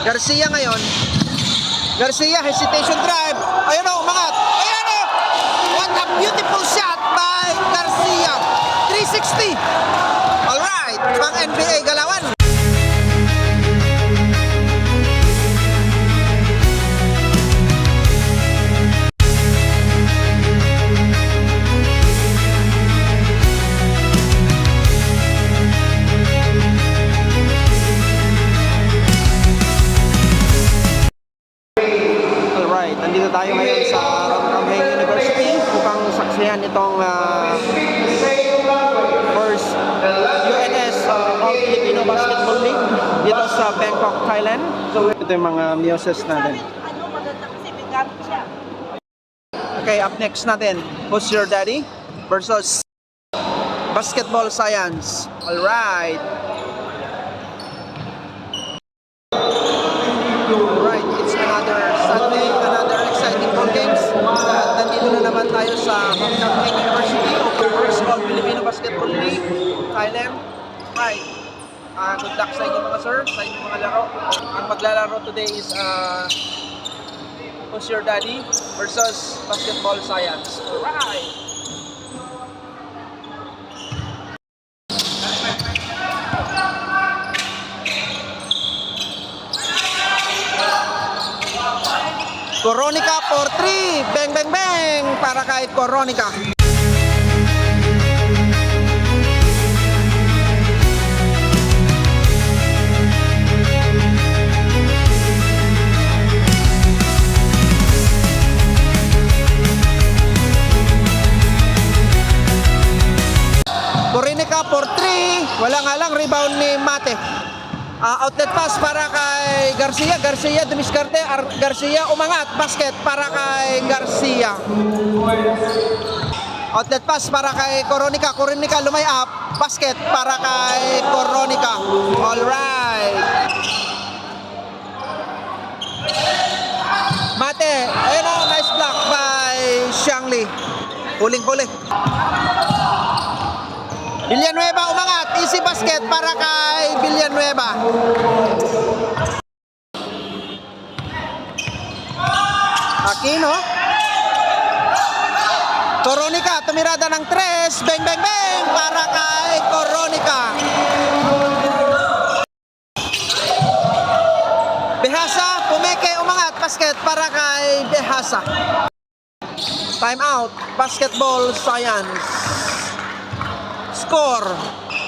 Garcia ngayon. Garcia, hesitation drive. Ayun o, umangat. Ayun o! What a beautiful shot by Garcia. 360. Alright, pang NBA galawan. Nandito tayo ngayon sa Ramrame University upang saksihan itong first UNS All-Filipino Basketball League dito sa Bangkok, Thailand. So ito yung mga muses natin. Okay, up next natin, Who's Your Daddy versus Basketball Science. Alright. Alright, it's another Sunday, another exciting ball games. Nandito na naman tayo sa Ramrame University, first All-Filipino Basketball League, Thailand. Right. Good luck sa inyo mga sir, sa inyong mga laro. Ang maglalaro today is Who's Your Daddy versus Basketball Science. Alright. Coronica for 3. Bang, bang, bang. Para kay Coronica. Coronica for 3. Wala nga lang rebound ni Mate. Outlet pass para kay Garcia. Garcia dumiskarte. Garcia umangat. Basket para kay Garcia. Outlet pass para kay Coronica. Coronica lumay up. Basket para kay Coronica. Alright. Mate. Ayun o. Nice block by Xiangli. Huling-huli. Villanueva umangat, easy basket para kay Villanueva. Aquino. Coronica, tumirada ng 3, bang bang bang para kay Coronica. Behasa, Pumeke umangat, basket para kay Behasa. Time out, Basketball Science. Score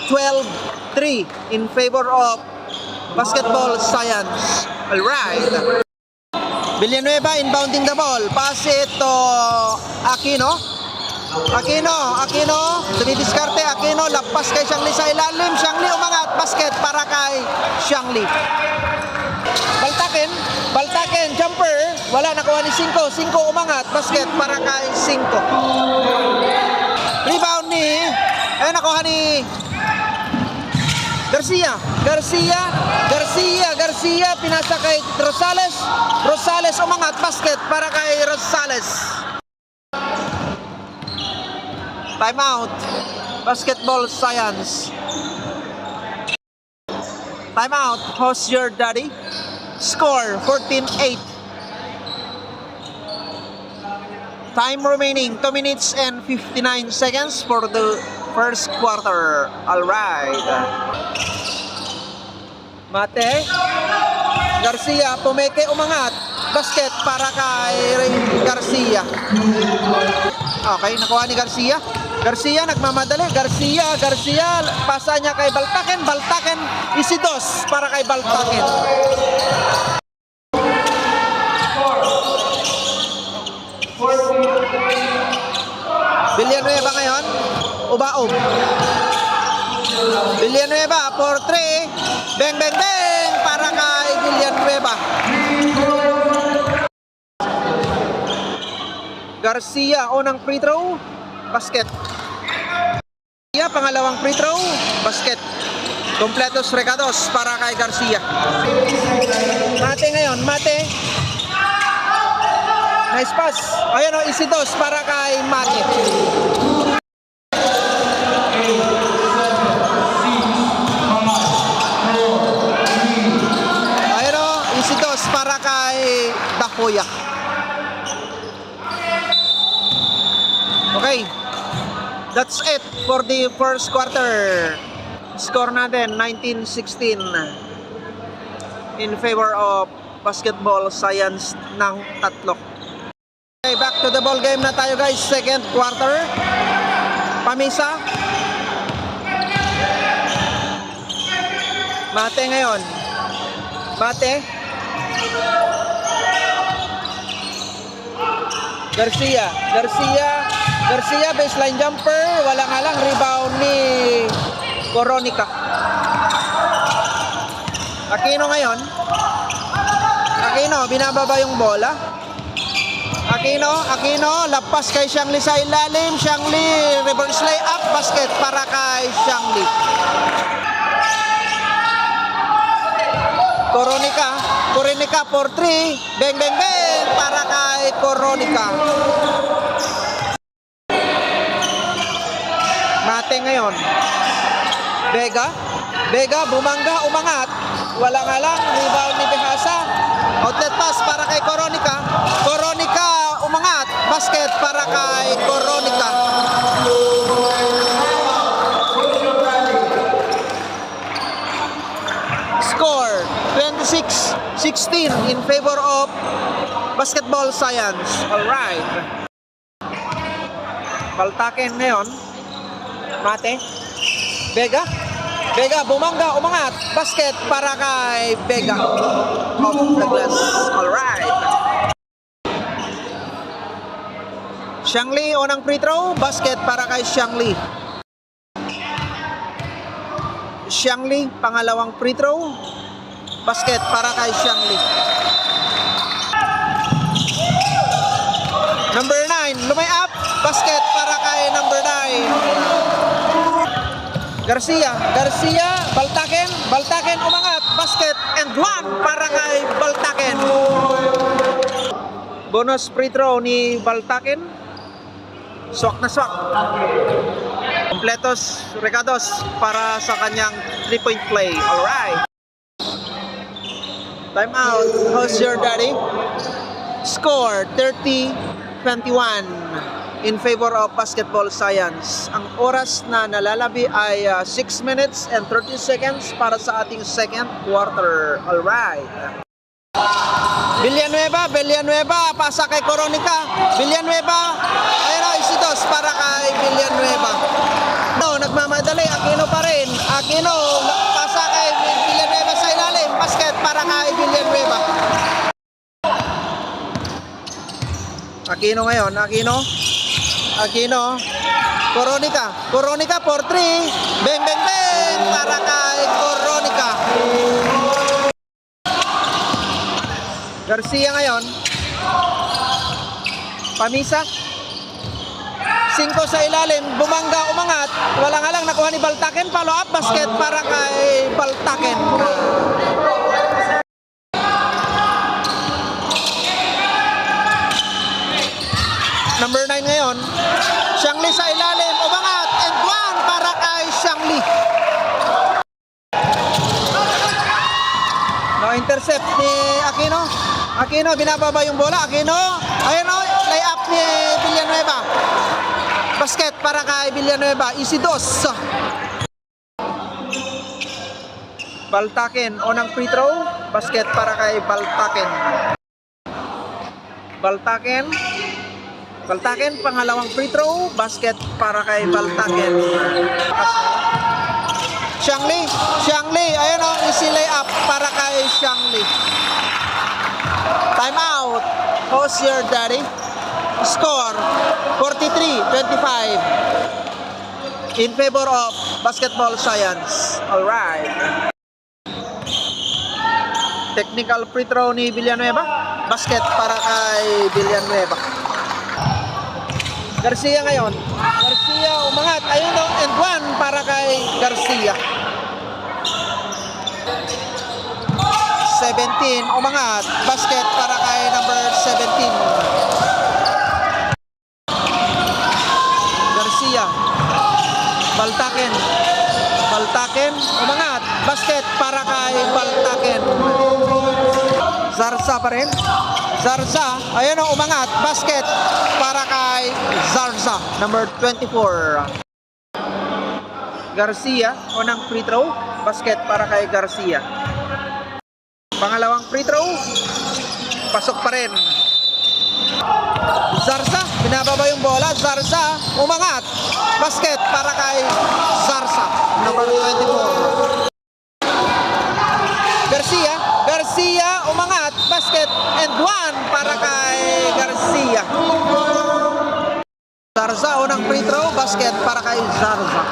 12-3 in favor of Basketball Science. Alright. Villanueva inbounding the ball. Pass it to Aquino. Aquino. Dumidiskarte. Aquino. Lampas kay Xiangli sa ilalim. Xiangli umangat. Basket para kay Xiangli. Baltaken. Jumper. Wala. Nakuha ni 5. 5 umangat. Basket para kay 5. Rebound ni nakuha ni Garcia pinasa kay Rosales umangat, basket para kay Rosales. Time out, Basketball Science. Time out, Who's Your Daddy? Score 14-8. Time remaining 2 minutes and 59 seconds for the first quarter. Alright. Mate. Garcia, Pumeke umangat. Basket para kay Garcia. Okay, nakuha ni Garcia. Garcia nagmamadali. Garcia. Pasa niya kay Baltaken. Easy dos para kay Baltaken. Villanueva ngayon, ubaob. Villanueva for 3. Bang bang bang para kay Villanueva. Garcia unang free throw, basket. Garcia pangalawang free throw, basket. Completos recados para kay Garcia. Mate ngayon, Mate. Nice pass. Ayun o, easy dos para kay Mate. Ayun o, Isidos para kay Dahoya. Okay. That's it for the first quarter. Score natin 19-16 in favor of basketball science ng tatlo. Okay, back to the ball game na tayo guys. Second quarter. Pamisa. Mate ngayon. Mate. Garcia baseline jumper, wala nga lang rebound ni Coronica. Aquino ngayon. Aquino binababa yung bola. Aquino lapas kay Xiangli sa ilalim. Xiangli reverse layup, basket para kay Xiangli. Coronica for 3. Bang para kay Coronica. Mate ngayon. Vega bumangga, umangat. Wala nga lang rebound ni Behasa. Outlet pass para kay Coronica. Coronica umangat, basket para kay Coronica. Score 26-16 in favor of basketball science. Alright. Baltaken ngayon. Mate. Vega bumangga, umangat. Basket para kay Vega. Off the glass. Alright. Xiangli unang free throw. Basket para kay Xiangli. Xiangli pangalawang free throw. Basket para kay Xiangli. Number 9, lumay up. Basket para kay number 9. Garcia, Baltaken umangat, basket and one para kay Baltaken. Bonus free throw ni Baltaken. Swak na swak. Completos recados para sa kanyang 3-point play. Alright. Time out. How's your daddy? Score 30-21 in favor of basketball science. Ang oras na nalalabi ay 6 minutes and 30 seconds para sa ating second quarter. Alright. Villanueva, pasa kay Coronica. Villanueva, ayun na, isitos para kay Villanueva. No, nagmamadali, Aquino pa rin. Aquino, pasa kay Villanueva sa ilalim. Basket para kay Villanueva. Aquino ngayon, Aquino, Coronica for 3. Bang para kay Coronica. Garcia ngayon. Pamisa. 5 sa ilalim, bumangga, umangat. Wala nga lang nakuha ni Baltaken. Follow up basket para kay Baltaken. Number 9 ngayon. Xiangli sa ilalim, umangat, and one para kay Xiangli. No intercept ni Aquino. Aquino binababa yung bola. Aquino, ayun o, lay up ni Villanueva. Basket para kay Villanueva. Easy dos. Baltaken unang free throw. Basket para kay Baltaken. Baltaken pangalawang free throw. Basket para kay Baltaken. Xiangli, ayun o, easy layup para kay Xiangli. Time out. How's your daddy? Score 43-25 in favor of basketball science. Alright. Technical free throw ni Villanueva. Basket para kay Villanueva. Garcia ngayon. Garcia umangat. Ayun o, and one para kay Garcia. 17 umangat. Basket para kay number 17. Garcia. Baltaken umangat. Basket para kay Baltaken. Zarza pa rin. Zarza, ayun o, umangat. Basket para kay Zarza, number 24. Garcia, unang free throw. Basket para kay Garcia. Pangalawang free throw. Pasok pa rin. Zarza, binababa yung bola. Zarza, umangat. Basket para kay Zarza, number 24. Garcia, Garcia, umangat. Basket and one para kay Garcia. Zarza, unang free throw. Basket para kay Zarza.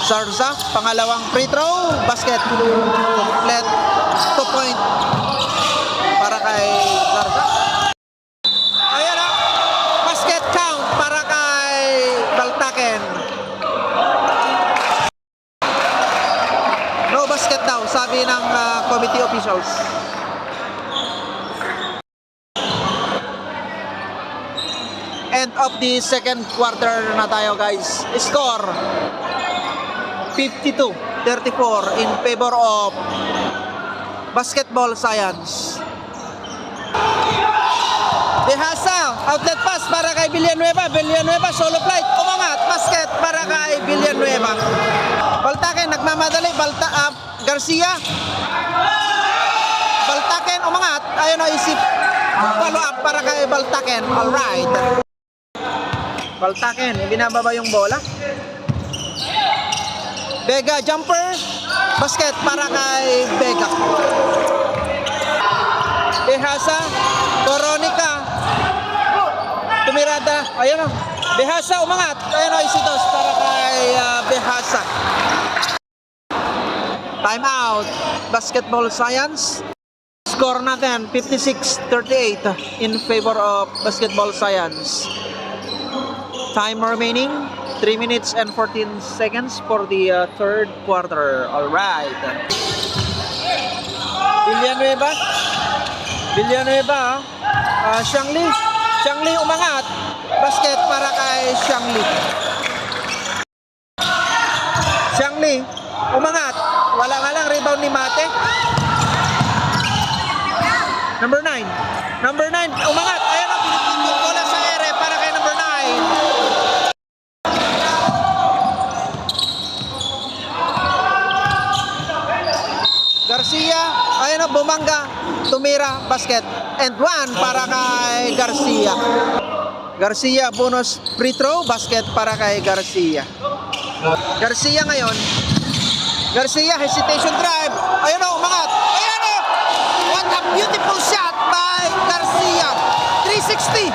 Zarza, pangalawang free throw. Basket. Complete. 2 point para kay Zarza. Ayan na. Basket count para kay Baltaken. No basket daw, sabi ng committee officials. End of the second quarter na tayo, guys. Score 52-34 in favor of Basketball Science. Behasa, outlet pass para kay Villanueva. Villanueva, solo flight, umangat. Basket para kay Villanueva. Baltaken, nagmamadali. Garcia. Baltaken, umangat. Ayun o, isip. Follow up para kay Baltaken. Alright. Baltaken, binababa yung bola. Vega, jumper. Basket para kay Vega. Behasa, Veronica. Tumirada. Ayun o. Behasa, umangat. Ayun o, isitos para kay Behasa. Time out. Basketball Science. Score natin 56-38 in favor of Basketball Science. Time remaining 3 minutes and 14 seconds for the third quarter. Alright. Villanueva. Villanueva. Xiangli. Xiangli umangat. Basket para kay Xiangli. Xiangli umangat. Wala nga lang, rebound ni Mate. Number 9. Number 9 umangat. Ayan ang pinipin bola sa ere para kay number 9. Garcia, ayun na, bumangga, tumira, basket, and one para kay Garcia. Garcia, bonus free throw, basket para kay Garcia. Garcia ngayon, Garcia, hesitation drive, ayun na, umangat, ayun na, what a beautiful shot by Garcia, 360.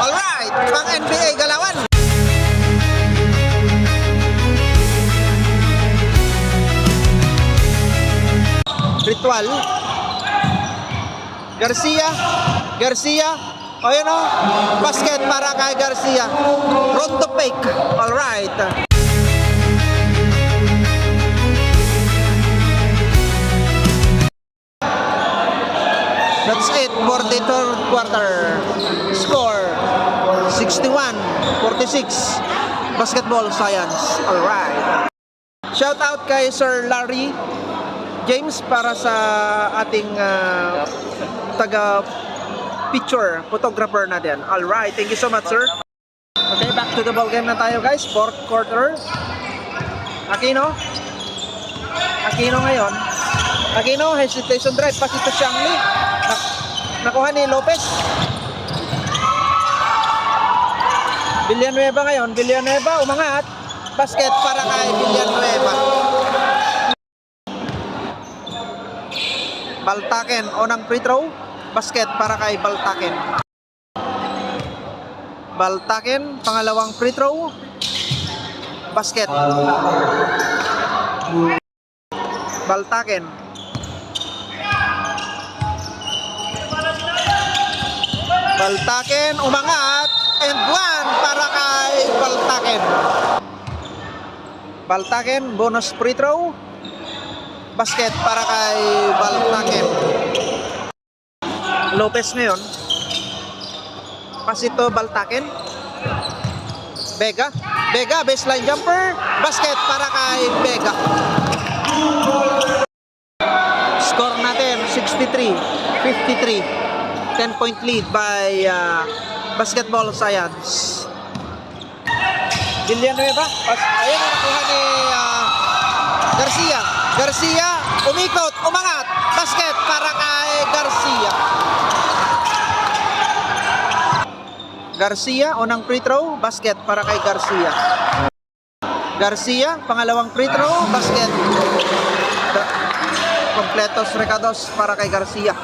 Alright, pang NBA galawan. Ritual. Garcia. Garcia. Ayun o. Basket para kay Garcia. Rondo fake. Alright. That's it for the third quarter. Score 61-46. Basketball Science. Alright. Shout out kay Sir Larry James para sa ating taga-picture, photographer natin. Alright, thank you so much, sir. Okay, back to the ball game na tayo, guys. Fourth quarter. Aquino. Aquino ngayon. Aquino, hesitation drive. Pass ito Xiangli. Nakuha ni Lopez. Villanueva ngayon. Villanueva, umangat. Basket para kay Villanueva. Baltaken, unang free throw. Basket para kay Baltaken. Baltaken, pangalawang free throw. Basket. Baltaken. Baltaken, umangat. And one para kay Baltaken. Baltaken, bonus free throw. Basket para kay Baltaken. Lopez ngayon. Pass ito Baltaken. Vega. Vega, baseline jumper. Basket para kay Vega. 63-53. 10-point lead by Basketball Science. Villanueva. Ayan ang nakuha ni Garcia. Garcia, umikot, umangat. Basket para kay Garcia. Garcia, unang free throw. Basket para kay Garcia. Garcia, pangalawang free throw. Basket. Completos recados para kay Garcia.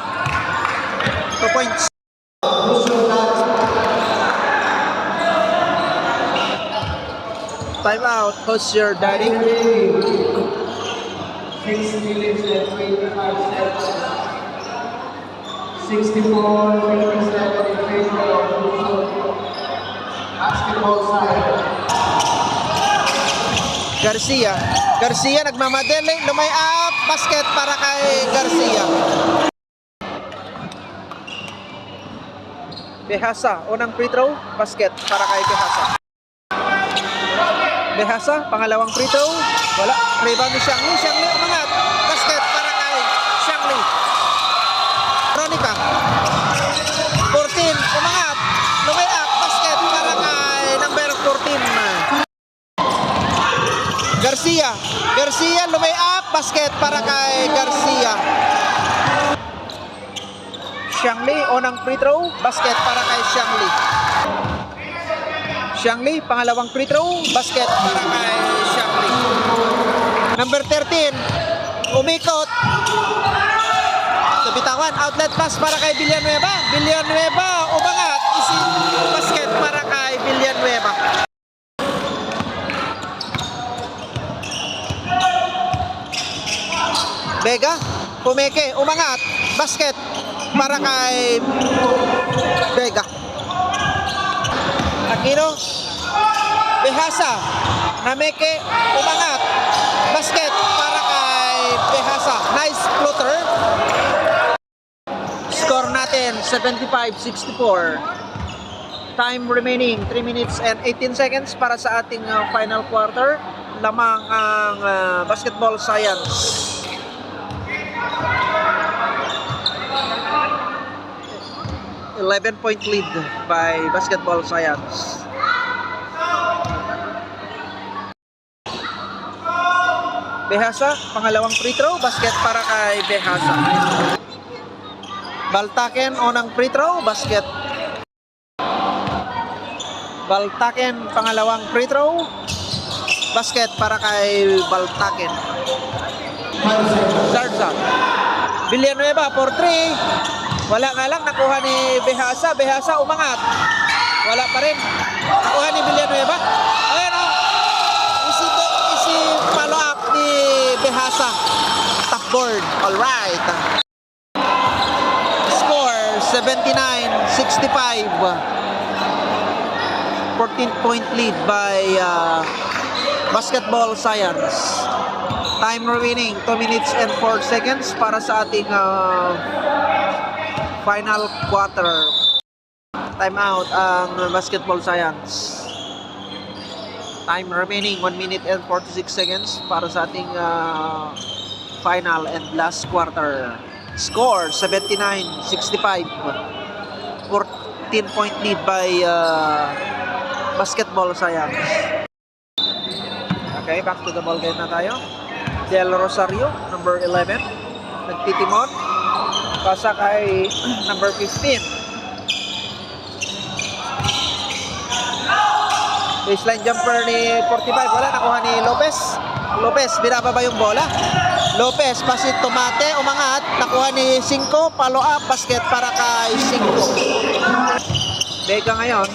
2 points. Time out. Who's your daddy? 6 minutes and 25 seconds. 64-57 in favor of Basketball Science. Garcia. Garcia nagmamadali. Lumay up. Basket para kay Garcia. Behasa. Unang free throw. Basket para kay Behasa. Behasa. Pangalawang free throw. Wala. Rebound ni Xiangli. Xiangli umangat. Basket para kay Xiangli. Veronica. 14. Umangat. Lumay up. Basket para kay number 14. Garcia. Garcia lumay up. Basket para kay Garcia. Xiangli, unang free throw. Basket para kay Xiangli. Xiangli, pangalawang free throw. Basket para kay Xiangli. Number 13. Umikot. Bitawan. Outlet pass para kay Villanueva. Villanueva, umangat. Basket para kay Villanueva. Vega, pumeke, umangat, basket para kay Vega. Aquino, Behasa, nameke, umangat, basket para kay Behasa. Nice floater. Score natin 75-64. Time remaining 3 minutes and 18 seconds para sa ating final quarter. Lamang ang Basketball Science. 11-point lead by Basketball Science. Behasa, pangalawang free throw. Basket para kay Behasa. Baltaken, unang free throw. Basket. Baltaken, pangalawang free throw. Basket para kay Baltaken. Zarza. Villanueva for 3. Wala nga lang, nakuha ni Behasa. Behasa umangat. Wala pa rin. Nakuha ni Villanueva. Ayan o. Easy follow up ni Behasa. Top board. Alright. Score 79-65. 14-point lead by Basketball Science. Time remaining 2 minutes and 4 seconds para sa ating final quarter. Time out ang Basketball Science. Time remaining 1 minute and 46 seconds para sa ating final and last quarter. Score 79-65. 14-point lead by Basketball Science. Okay, back to the ball game na tayo. Del Rosario, number 11. Nagtitimon. Pasa kay number 15. Baseline jumper ni 45. Wala, nakuha ni Lopez. Lopez, binababa yung bola. Lopez, pasit tumate, umangat. Nakuha ni 5. Follow up, basket para kay 5. Vega ngayon.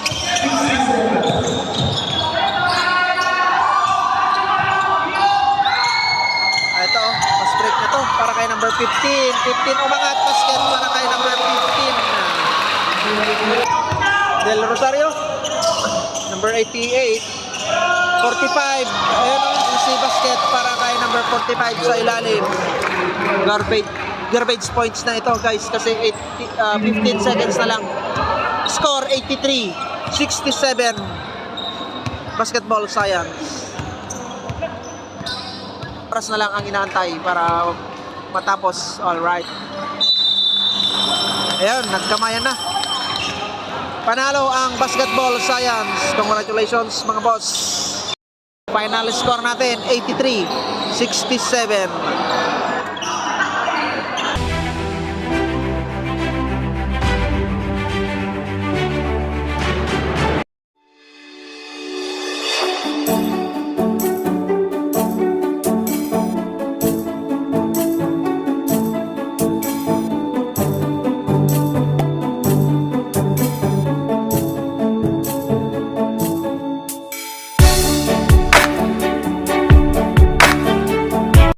Ito, mas break na to para kay number 15. 15 umangat, basket para kay number 15. Del Rosario, number 88. 45. Ayun o, si basket para kay number 45 sa ilalim. Garbage points na ito guys kasi 15 seconds na lang. Score 83-67. Basketball Science. Oras na lang ang inaantay para matapos. Alright. Ayun, nagkamayan na. Panalo ang Basketball Science. Congratulations mga boss. Final score natin, 83-67.